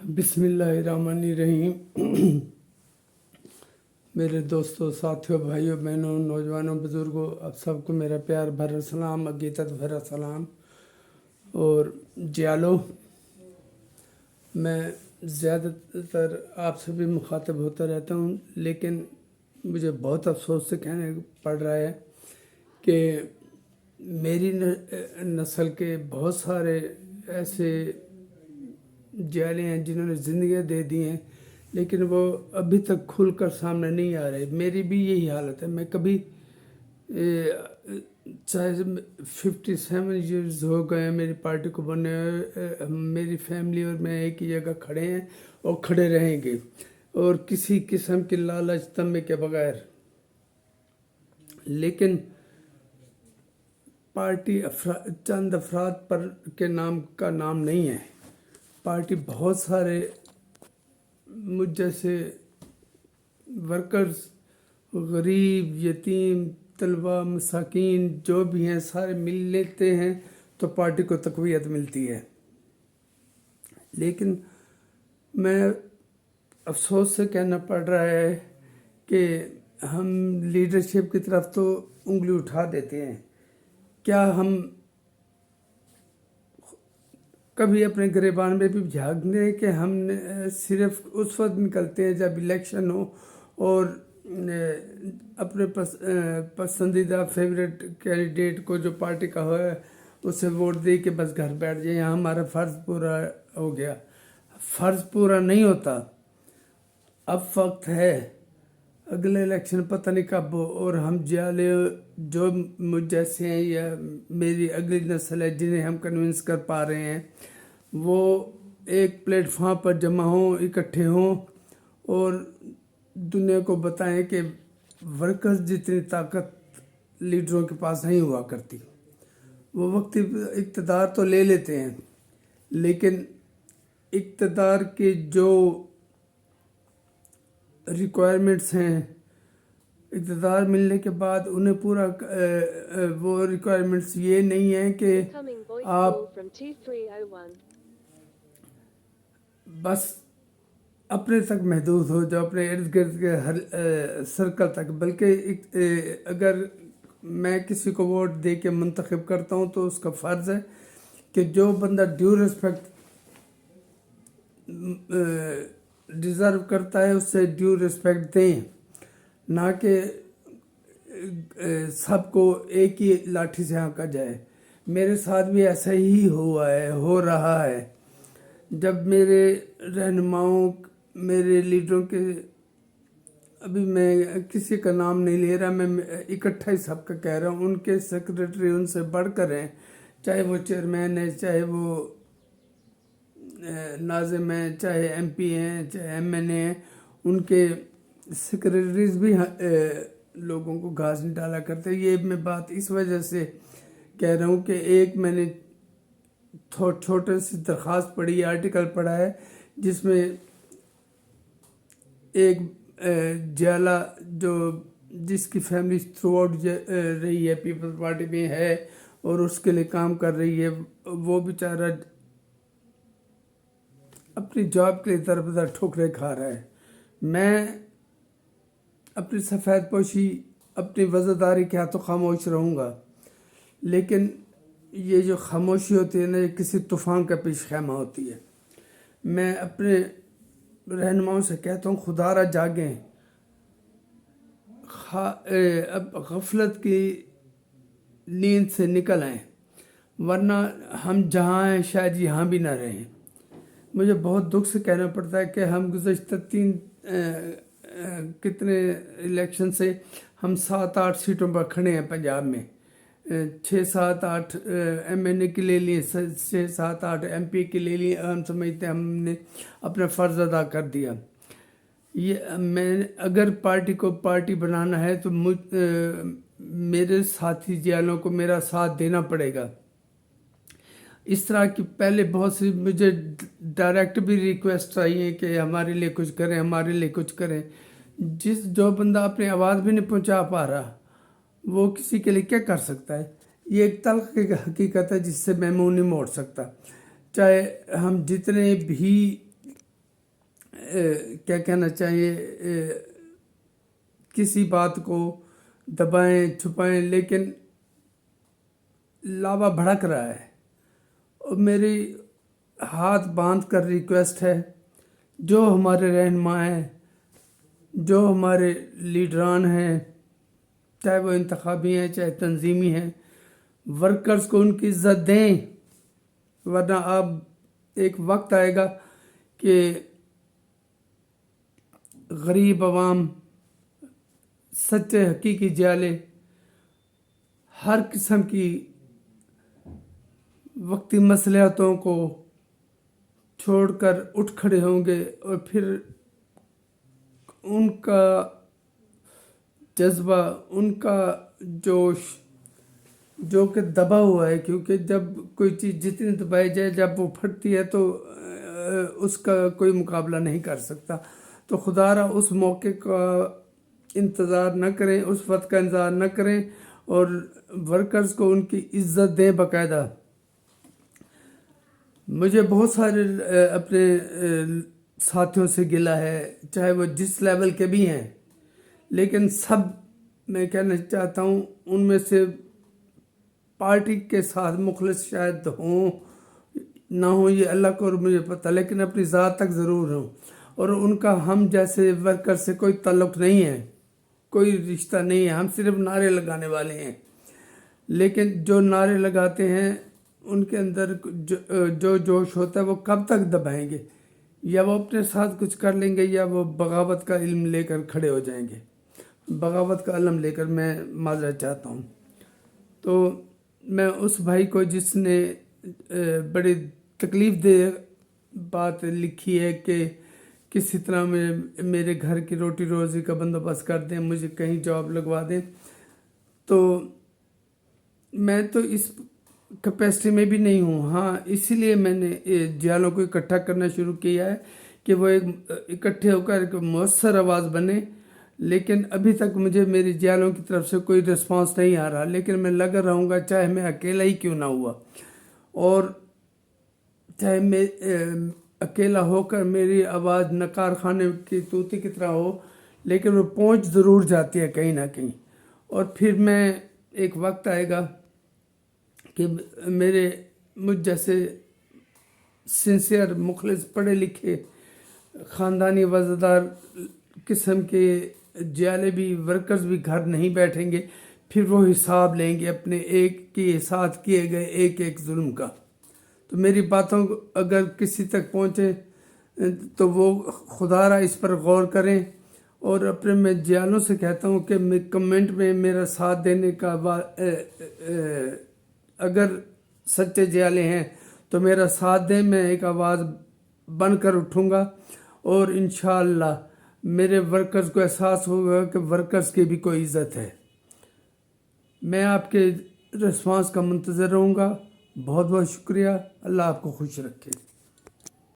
बिस्मिल्लाहिर्रहमानिर्रहीम। मेरे दोस्तों, साथियों, भाइयों, बहनों, नौजवानों, बुज़ुर्गों, आप सबको मेरा प्यार भरा सलाम, अक़ीदत भरा सलाम। और जियालो, मैं ज़्यादातर आपसे भी मुखातब होता रहता हूँ, लेकिन मुझे बहुत अफसोस से कहने पड़ रहा है कि मेरी नस्ल के बहुत सारे ऐसे जियाले हैं जिन्होंने ज़िंदगियाँ दे दी हैं, लेकिन वो अभी तक खुल कर सामने नहीं आ रहे। मेरी भी यही हालत है। मैं कभी चाहे 57 ईयर्स हो गए हैं मेरी पार्टी को बने, मेरी फैमिली और मैं एक ही जगह खड़े हैं और खड़े रहेंगे, और किसी किस्म की लालच तमे के बगैर। लेकिन पार्टी चंद अफराद पर के नाम का नाम नहीं है। पार्टी बहुत सारे मुझ जैसे वर्कर्स, गरीब, यतीम, तलबा, मसाकीन जो भी हैं, सारे मिल लेते हैं तो पार्टी को तक़वियत मिलती है। लेकिन मैं अफसोस से कहना पड़ रहा है कि हम लीडरशिप की तरफ तो उंगली उठा देते हैं। क्या हम कभी अपने गिरेबान में भी झांक दें कि हम सिर्फ उस वक्त निकलते हैं जब इलेक्शन हो और अपने पसंदीदा फेवरेट कैंडिडेट को जो पार्टी का है उसे वोट दे के बस घर बैठ जाए, यहाँ हमारा फ़र्ज़ पूरा हो गया। फ़र्ज़ पूरा नहीं होता। अब वक्त है, अगले इलेक्शन पता नहीं कब हो, और हम जाले जो मुझ जैसे हैं या मेरी अगली नस्ल है जिन्हें हम कन्विंस कर पा रहे हैं, वो एक प्लेटफॉर्म पर जमा हों, इकट्ठे हों और दुनिया को बताएं कि वर्कर्स जितनी ताकत लीडरों के पास नहीं हुआ करती। वो वक्त इक़्तिदार तो ले लेते हैं, लेकिन इक़्तिदार के जो रिक्वायरमेंट्स हैं, इक़्तिदार मिलने के बाद उन्हें पूरा वो रिक्वायरमेंट्स ये नहीं है कि आप बस अपने तक महदूद हो जाओ, अपने इर्द गिर्द के हर सर्कल तक। बल्कि अगर मैं किसी को वोट दे के मुंतखब करता हूँ तो उसका फ़र्ज़ है कि जो बंदा ड्यू रिस्पेक्ट डिज़र्व करता है उससे ड्यू रिस्पेक्ट दें, ना कि सबको एक ही लाठी से हाँका जाए। मेरे साथ भी ऐसा ही हुआ है, हो रहा है। जब मेरे रहनुमाओं, मेरे लीडरों के, अभी मैं किसी का नाम नहीं ले रहा, मैं इकट्ठा ही सबका कह रहा हूँ, उनके सेक्रेटरी उनसे बढ़कर हैं, चाहे वो चेयरमैन है, चाहे वो नाज़िम हैं, चाहे एमपी हैं, चाहे एमएनए हैं, उनके सेक्रेटरीज भी लोगों को घास नहीं डाला करते। ये मैं बात इस वजह से कह रहा हूँ कि एक मैंने छोटे सी दरख्वास्त पढ़ी, आर्टिकल पढ़ा है जिसमें एक जियाला जो जिसकी फैमिली थ्रू आउट रही है, पीपल्स पार्टी में है और उसके लिए काम कर रही है, वो बेचारा अपनी जॉब के लिए दर ठोकरें खा रहा है। मैं अपनी सफ़ेद पोशी, अपनी वज़ादारी के हाथों खामोश रहूँगा, लेकिन ये जो खामोशी होती है ना, ये किसी तूफ़ान का पेश खैमा होती है। मैं अपने रहनुमाओं से कहता हूँ, खुदारा जागें, अब गफलत की नींद से निकल आएँ, वरना हम जहाँ हैं शायद यहाँ भी ना रहें। मुझे बहुत दुख से कहना पड़ता है कि हम गुज़श्ता कितने इलेक्शन से हम 7-8 सीटों पर खड़े हैं पंजाब में। 6-7-8 एमएनए के ले लिए, 6-7-8 एमपी के ले लिए। हम समझते हैं हमने अपना फ़र्ज़ अदा कर दिया। ये मैं अगर पार्टी को पार्टी बनाना है तो मेरे साथी जियालों को मेरा साथ देना पड़ेगा। इस तरह की पहले बहुत सी मुझे डायरेक्ट भी रिक्वेस्ट आई है कि हमारे लिए कुछ करें, हमारे लिए कुछ करें। जो बंदा अपनी आवाज़ भी नहीं पहुंचा पा रहा, वो किसी के लिए क्या कर सकता है? ये एक तल्ख की हकीकत है जिससे मैं मुँह नहीं मोड़ सकता। चाहे हम जितने भी کیا کہنا چاہیے، کسی بات کو دبائیں چھپائیں، لیکن لاوا بھڑک رہا ہے. اور میری ہاتھ باندھ کر ریکویسٹ ہے، جو ہمارے رہنما ہیں، جو ہمارے لیڈران ہیں، چاہے وہ انتخابی ہیں چاہے تنظیمی ہیں، ورکرز کو ان کی عزت دیں، ورنہ اب ایک وقت آئے گا کہ غریب عوام، سچے حقیقی جالے ہر قسم کی وقتی مصلحتوں کو چھوڑ کر اٹھ کھڑے ہوں گے، اور پھر ان کا جذبہ، ان کا جوش جو کہ دبا ہوا ہے، کیونکہ جب کوئی چیز جتنی دبائی جائے جب وہ پھٹتی ہے تو اس کا کوئی مقابلہ نہیں کر سکتا. تو خدا را اس موقع کا انتظار نہ کریں، اس وقت کا انتظار نہ کریں، اور ورکرز کو ان کی عزت دیں. باقاعدہ مجھے بہت سارے اپنے ساتھیوں سے گلہ ہے، چاہے وہ جس لیول کے بھی ہیں، لیکن سب میں کہنا چاہتا ہوں ان میں سے پارٹی کے ساتھ مخلص شاید ہوں نہ ہوں، یہ اللہ کو اور مجھے پتہ، لیکن اپنی ذات تک ضرور ہوں. اور ان کا ہم جیسے ورکر سے کوئی تعلق نہیں ہے، کوئی رشتہ نہیں ہے. ہم صرف نعرے لگانے والے ہیں، لیکن جو نعرے لگاتے ہیں ان کے اندر جو جوش ہوتا ہے وہ کب تک دبائیں گے؟ یا وہ اپنے ساتھ کچھ کر لیں گے، یا وہ بغاوت کا علم لے کر کھڑے ہو جائیں گے. بغاوت کا علم لے کر میں معذرت چاہتا ہوں. تو میں اس بھائی کو جس نے بڑی تکلیف دہ بات لکھی ہے کہ کسی طرح میرے گھر کی روٹی روزی کا بندوبست کر دیں، مجھے کہیں جاب لگوا دیں، تو میں تو اس کیپیسٹی میں بھی نہیں ہوں. ہاں، اسی لیے میں نے جالوں کو اکٹھا کرنا شروع کیا ہے کہ وہ ایک اکٹھے ہو کر ایک مؤثر آواز بنے. لیکن ابھی تک مجھے میری جالوں کی طرف سے کوئی رسپانس نہیں آ رہا، لیکن میں لگا رہوں گا، چاہے میں اکیلا ہی کیوں نہ ہوا، اور چاہے میں اکیلا ہو کر میری آواز نقار خانے کی طوطی کی طرح ہو، لیکن وہ پہنچ ضرور جاتی ہے کہیں نہ کہیں. اور پھر میں ایک وقت آئے گا کہ مجھ جیسے سنسیئر، مخلص، پڑھے لکھے، خاندانی وزادار قسم کے جالے بھی، ورکرز بھی گھر نہیں بیٹھیں گے، پھر وہ حساب لیں گے اپنے ایک کے ساتھ کیے گئے ایک ایک ظلم کا. تو میری باتوں اگر کسی تک پہنچے تو وہ خدا را اس پر غور کریں. اور اپنے میں جالوں سے کہتا ہوں کہ کمنٹ میں میرا ساتھ دینے کا اگر سچے جالے ہیں تو میرا ساتھ دیں. میں ایک آواز بن کر اٹھوں گا، اور انشاءاللہ میرے ورکرز کو احساس ہوگا کہ ورکرز کی بھی کوئی عزت ہے. میں آپ کے رسپانس کا منتظر رہوں گا. بہت بہت شکریہ. اللہ آپ کو خوش رکھے.